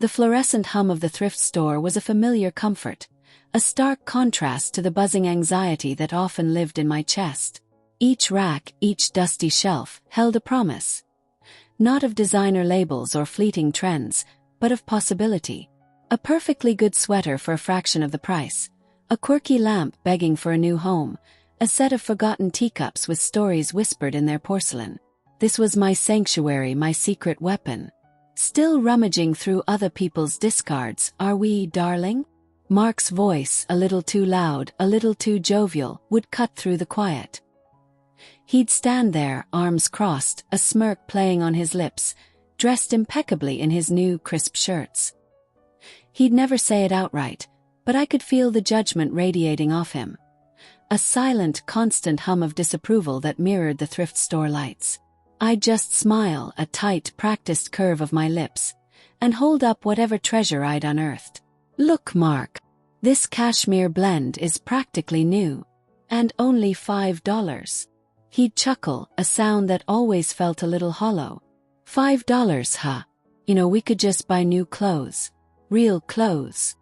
The fluorescent hum of the thrift store was a familiar comfort, a stark contrast to the buzzing anxiety that often lived in my chest. Each rack, each dusty shelf, held a promise. Not of designer labels or fleeting trends, but of possibility. A perfectly good sweater for a fraction of the price, a quirky lamp begging for a new home, a set of forgotten teacups with stories whispered in their porcelain. This was my sanctuary, my secret weapon. Still rummaging through other people's discards, are we, darling? Mark's voice, a little too loud, a little too jovial, would cut through the quiet. He'd stand there, arms crossed, a smirk playing on his lips, dressed impeccably in his new, crisp shirts. He'd never say it outright, but I could feel the judgment radiating off him. A silent, constant hum of disapproval that mirrored the thrift store lights. I'd just smile, a tight, practiced curve of my lips, and hold up whatever treasure I'd unearthed. Look, Mark. This cashmere blend is practically new. And only $5. He'd chuckle, a sound that always felt a little hollow. $5, huh? We could just buy new clothes. Real clothes.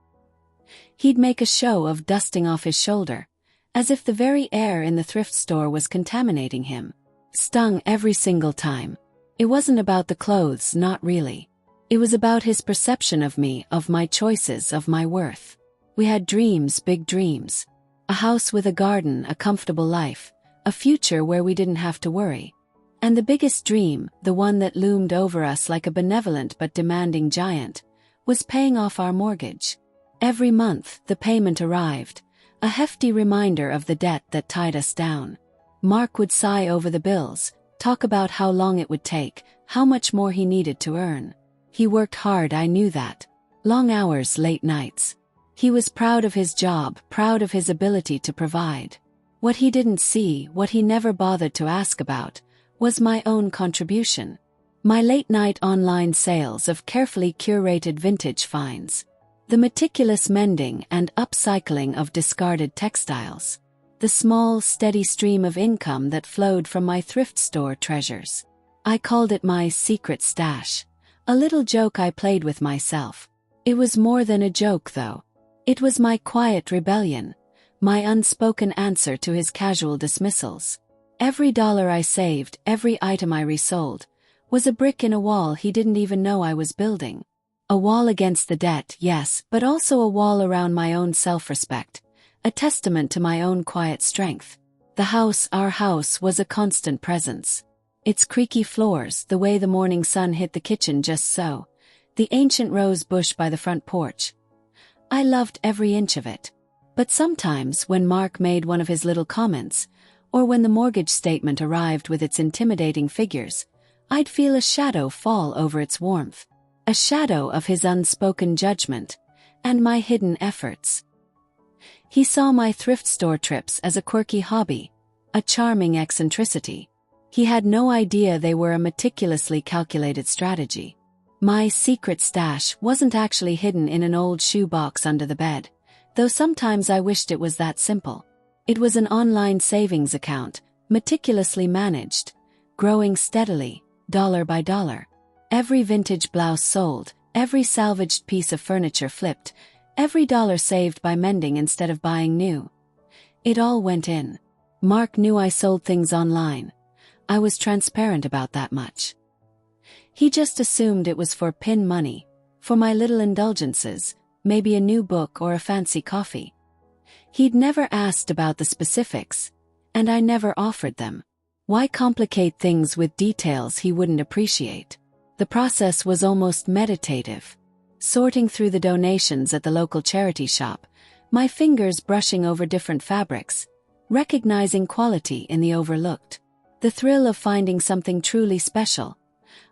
He'd make a show of dusting off his shoulder, as if the very air in the thrift store was contaminating him. Stung every single time. It wasn't about the clothes, not really. It was about his perception of me, of my choices, of my worth. We had dreams, big dreams. A house with a garden, a comfortable life, a future where we didn't have to worry. And the biggest dream, the one that loomed over us like a benevolent but demanding giant, was paying off our mortgage. Every month, the payment arrived, a hefty reminder of the debt that tied us down. Mark would sigh over the bills, talk about how long it would take, how much more he needed to earn. He worked hard, I knew that. Long hours, late nights. He was proud of his job, proud of his ability to provide. What he didn't see, what he never bothered to ask about, was my own contribution. My late-night online sales of carefully curated vintage finds. The meticulous mending and upcycling of discarded textiles. The small, steady stream of income that flowed from my thrift store treasures. I called it my secret stash, a little joke I played with myself. It was more than a joke, though. It was my quiet rebellion, my unspoken answer to his casual dismissals. Every dollar I saved, every item I resold, was a brick in a wall he didn't even know I was building. A wall against the debt, yes, but also a wall around my own self-respect. A testament to my own quiet strength. The house, our house, was a constant presence. Its creaky floors, the way the morning sun hit the kitchen just so, the ancient rose bush by the front porch. I loved every inch of it. But sometimes when Mark made one of his little comments, or when the mortgage statement arrived with its intimidating figures, I'd feel a shadow fall over its warmth. A shadow of his unspoken judgment, and my hidden efforts. He saw my thrift store trips as a quirky hobby, a charming eccentricity. He had no idea they were a meticulously calculated strategy. My secret stash wasn't actually hidden in an old shoe box under the bed, though sometimes I wished it was that simple. It was an online savings account, meticulously managed, growing steadily, dollar by dollar. Every vintage blouse sold, every salvaged piece of furniture flipped, every dollar saved by mending instead of buying new. It all went in. Mark knew I sold things online. I was transparent about that much. He just assumed it was for pin money, for my little indulgences, maybe a new book or a fancy coffee. He'd never asked about the specifics, and I never offered them. Why complicate things with details he wouldn't appreciate? The process was almost meditative. Sorting through the donations at the local charity shop, my fingers brushing over different fabrics, recognizing quality in the overlooked. The thrill of finding something truly special.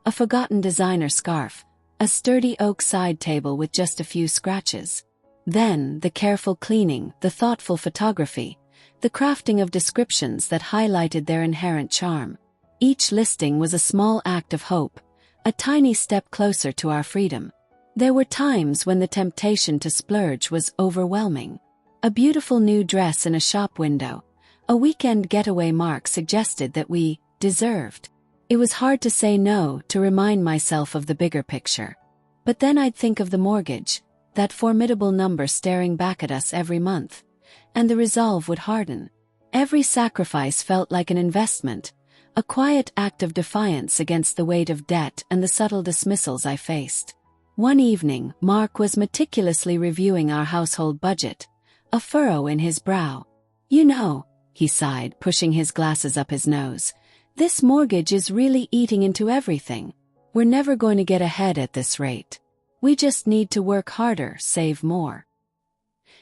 A forgotten designer scarf, a sturdy oak side table with just a few scratches. Then, the careful cleaning, the thoughtful photography, the crafting of descriptions that highlighted their inherent charm. Each listing was a small act of hope, a tiny step closer to our freedom. There were times when the temptation to splurge was overwhelming. A beautiful new dress in a shop window, a weekend getaway Mark suggested that we deserved. It was hard to say no, to remind myself of the bigger picture. But then I'd think of the mortgage, that formidable number staring back at us every month, and the resolve would harden. Every sacrifice felt like an investment, a quiet act of defiance against the weight of debt and the subtle dismissals I faced. One evening, Mark was meticulously reviewing our household budget, a furrow in his brow. "You know," he sighed, pushing his glasses up his nose, "this mortgage is really eating into everything. We're never going to get ahead at this rate. We just need to work harder, save more."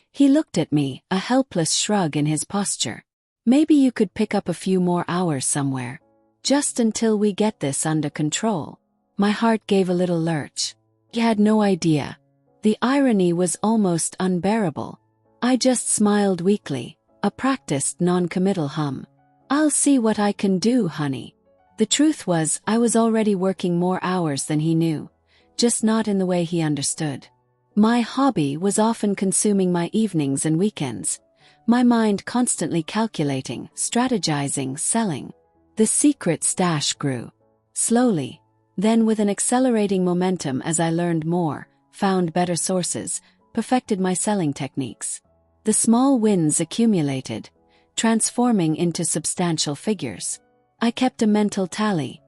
He looked at me, a helpless shrug in his posture. "Maybe you could pick up a few more hours somewhere. Just until we get this under control." My heart gave a little lurch. He had no idea. The irony was almost unbearable. I just smiled weakly, a practiced non-committal hum. "I'll see what I can do, honey." The truth was, I was already working more hours than he knew, just not in the way he understood. My hobby was often consuming my evenings and weekends, my mind constantly calculating, strategizing, selling. The secret stash grew. Slowly, then with an accelerating momentum as I learned more, found better sources, perfected my selling techniques. The small wins accumulated, transforming into substantial figures. I kept a mental tally,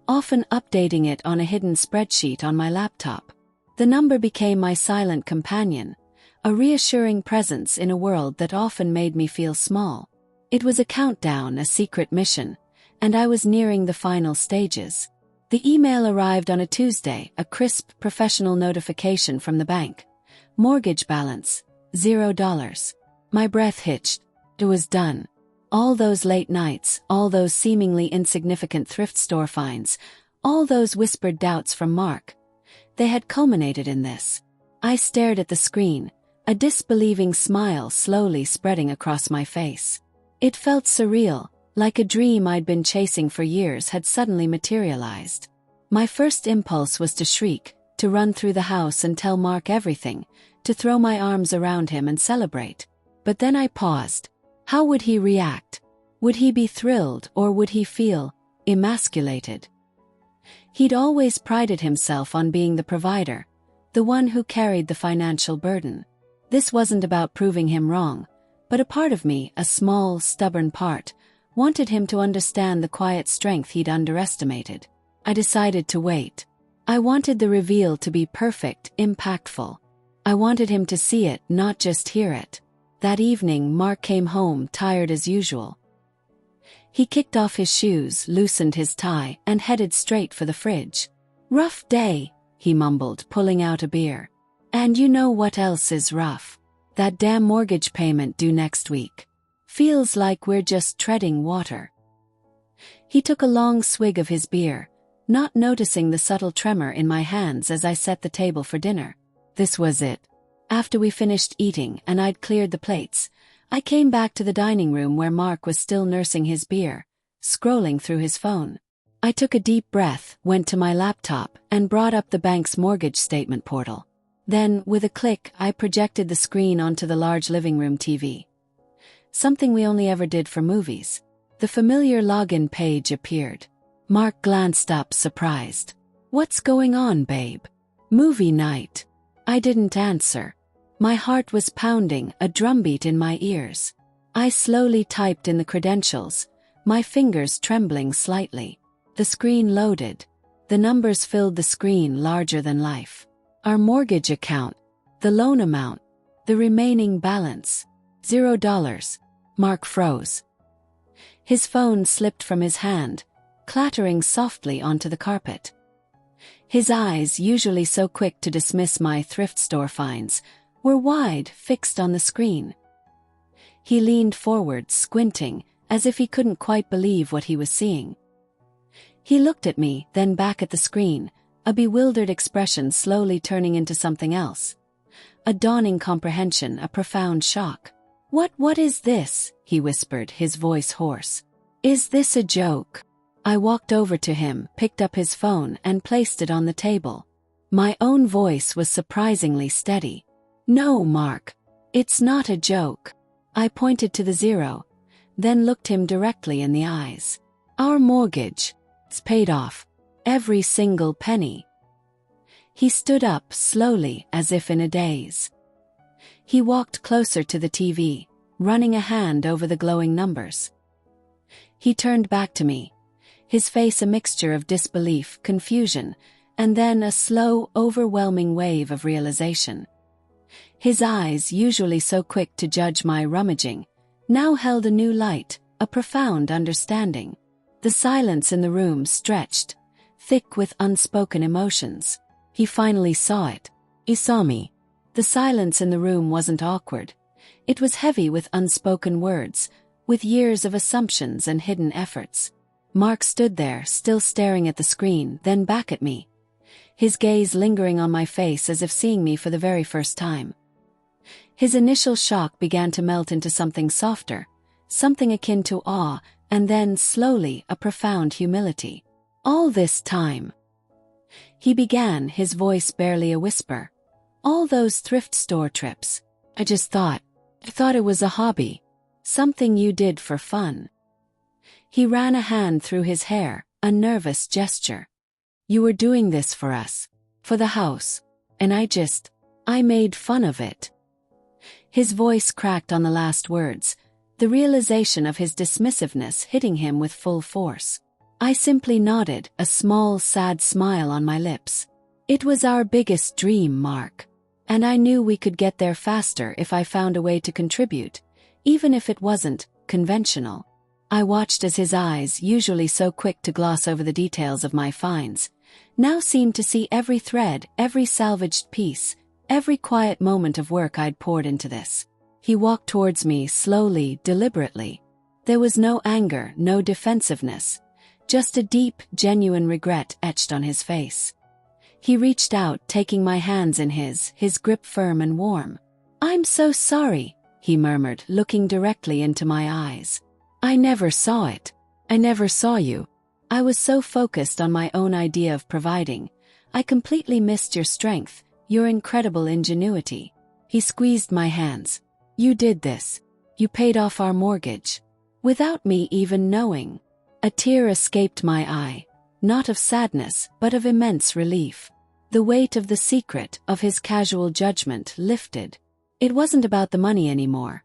often updating it on a hidden spreadsheet on my laptop. The number became my silent companion, a reassuring presence in a world that often made me feel small. It was a countdown, a secret mission, and I was nearing the final stages. The email arrived on a Tuesday, a crisp, professional notification from the bank. Mortgage balance, $0. My breath hitched. It was done. All those late nights, all those seemingly insignificant thrift store finds, all those whispered doubts from Mark. They had culminated in this. I stared at the screen, a disbelieving smile slowly spreading across my face. It felt surreal, like a dream I'd been chasing for years had suddenly materialized. My first impulse was to shriek, to run through the house and tell Mark everything, to throw my arms around him and celebrate. But then I paused. How would he react? Would he be thrilled, or would he feel emasculated? He'd always prided himself on being the provider, the one who carried the financial burden. This wasn't about proving him wrong, but a part of me, a small, stubborn part, wanted him to understand the quiet strength he'd underestimated. I decided to wait. I wanted the reveal to be perfect, impactful. I wanted him to see it, not just hear it. That evening, Mark came home tired as usual. He kicked off his shoes, loosened his tie, and headed straight for the fridge. "Rough day," he mumbled, pulling out a beer. "And you know what else is rough? That damn mortgage payment due next week. Feels like we're just treading water." He took a long swig of his beer, not noticing the subtle tremor in my hands as I set the table for dinner. This was it. After we finished eating and I'd cleared the plates, I came back to the dining room where Mark was still nursing his beer, scrolling through his phone. I took a deep breath, went to my laptop, and brought up the bank's mortgage statement portal. Then, with a click, I projected the screen onto the large living room TV. Something we only ever did for movies. The familiar login page appeared. Mark glanced up, surprised. "What's going on, babe? Movie night?" I didn't answer. My heart was pounding, a drumbeat in my ears. I slowly typed in the credentials, my fingers trembling slightly. The screen loaded. The numbers filled the screen larger than life. Our mortgage account, the loan amount, the remaining balance, $0. Mark froze. His phone slipped from his hand, clattering softly onto the carpet. His eyes, usually so quick to dismiss my thrift store finds, were wide, fixed on the screen. He leaned forward, squinting, as if he couldn't quite believe what he was seeing. He looked at me, then back at the screen, a bewildered expression slowly turning into something else. A dawning comprehension, a profound shock. What is this?" he whispered, his voice hoarse. "Is this a joke?" I walked over to him, picked up his phone, and placed it on the table. My own voice was surprisingly steady. "No, Mark. It's not a joke." I pointed to the zero, then looked him directly in the eyes. "Our mortgage. It's paid off. Every single penny." He stood up slowly as if in a daze. He walked closer to the TV, running a hand over the glowing numbers. He turned back to me, his face a mixture of disbelief, confusion, and then a slow, overwhelming wave of realization. His eyes, usually so quick to judge my rummaging, now held a new light, a profound understanding. The silence in the room stretched, thick with unspoken emotions. He finally saw it. He saw me. The silence in the room wasn't awkward. It was heavy with unspoken words, with years of assumptions and hidden efforts. Mark stood there, still staring at the screen, then back at me, his gaze lingering on my face as if seeing me for the very first time. His initial shock began to melt into something softer, something akin to awe, and then, slowly, a profound humility. All this time, he began, his voice barely a whisper. All those thrift store trips. I thought it was a hobby. Something you did for fun. He ran a hand through his hair, a nervous gesture. You were doing this for us. For the house. And I made fun of it. His voice cracked on the last words, the realization of his dismissiveness hitting him with full force. I simply nodded, a small, sad smile on my lips. It was our biggest dream, Mark. And I knew we could get there faster if I found a way to contribute, even if it wasn't conventional. I watched as his eyes, usually so quick to gloss over the details of my finds, now seemed to see every thread, every salvaged piece, every quiet moment of work I'd poured into this. He walked towards me slowly, deliberately. There was no anger, no defensiveness, just a deep, genuine regret etched on his face. He reached out, taking my hands in his grip firm and warm. I'm so sorry, he murmured, looking directly into my eyes. I never saw it. I never saw you. I was so focused on my own idea of providing. I completely missed your strength, your incredible ingenuity. He squeezed my hands. You did this. You paid off our mortgage. Without me even knowing. A tear escaped my eye. Not of sadness, but of immense relief. The weight of the secret of his casual judgment lifted. It wasn't about the money anymore.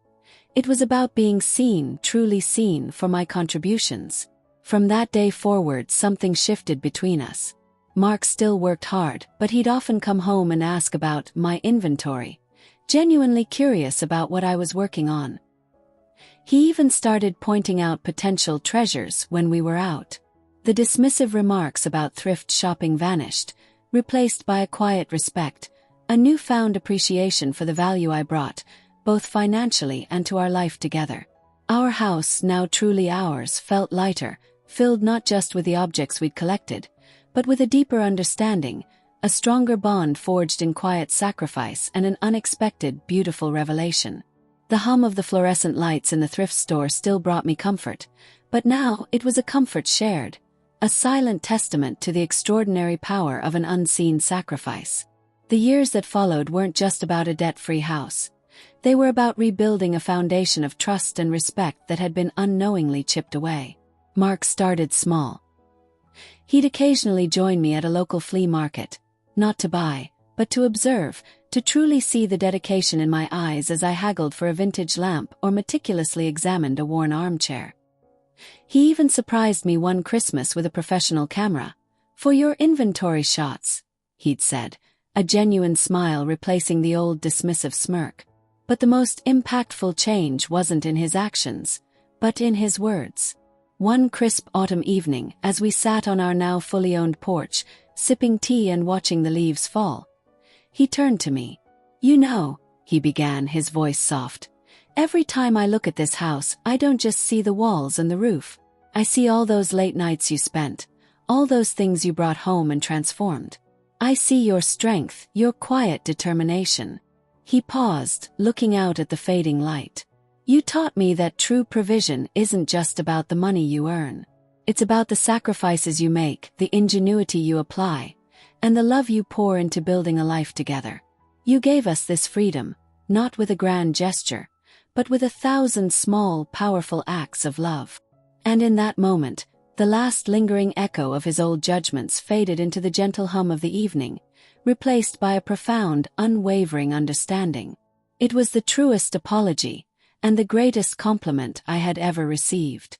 It was about being seen, truly seen, for my contributions. From that day forward, something shifted between us. Mark still worked hard, but he'd often come home and ask about my inventory, genuinely curious about what I was working on. He even started pointing out potential treasures when we were out. The dismissive remarks about thrift shopping vanished, replaced by a quiet respect, a newfound appreciation for the value I brought, both financially and to our life together. Our house, now truly ours, felt lighter, filled not just with the objects we'd collected, but with a deeper understanding, a stronger bond forged in quiet sacrifice and an unexpected, beautiful revelation. The hum of the fluorescent lights in the thrift store still brought me comfort, but now it was a comfort shared, a silent testament to the extraordinary power of an unseen sacrifice. The years that followed weren't just about a debt-free house. They were about rebuilding a foundation of trust and respect that had been unknowingly chipped away. Mark started small. He'd occasionally join me at a local flea market, not to buy, but to observe, to truly see the dedication in my eyes as I haggled for a vintage lamp or meticulously examined a worn armchair. He even surprised me one Christmas with a professional camera. For your inventory shots, he'd said, a genuine smile replacing the old dismissive smirk. But the most impactful change wasn't in his actions, but in his words. One crisp autumn evening, as we sat on our now fully owned porch, sipping tea and watching the leaves fall, he turned to me. You know, he began, his voice soft, every time I look at this house, I don't just see the walls and the roof. I see all those late nights you spent, all those things you brought home and transformed. I see your strength, your quiet determination. He paused, looking out at the fading light. You taught me that true provision isn't just about the money you earn. It's about the sacrifices you make, the ingenuity you apply, and the love you pour into building a life together. You gave us this freedom, not with a grand gesture, but with 1,000 small, powerful acts of love. And in that moment, the last lingering echo of his old judgments faded into the gentle hum of the evening, replaced by a profound, unwavering understanding. It was the truest apology, and the greatest compliment I had ever received.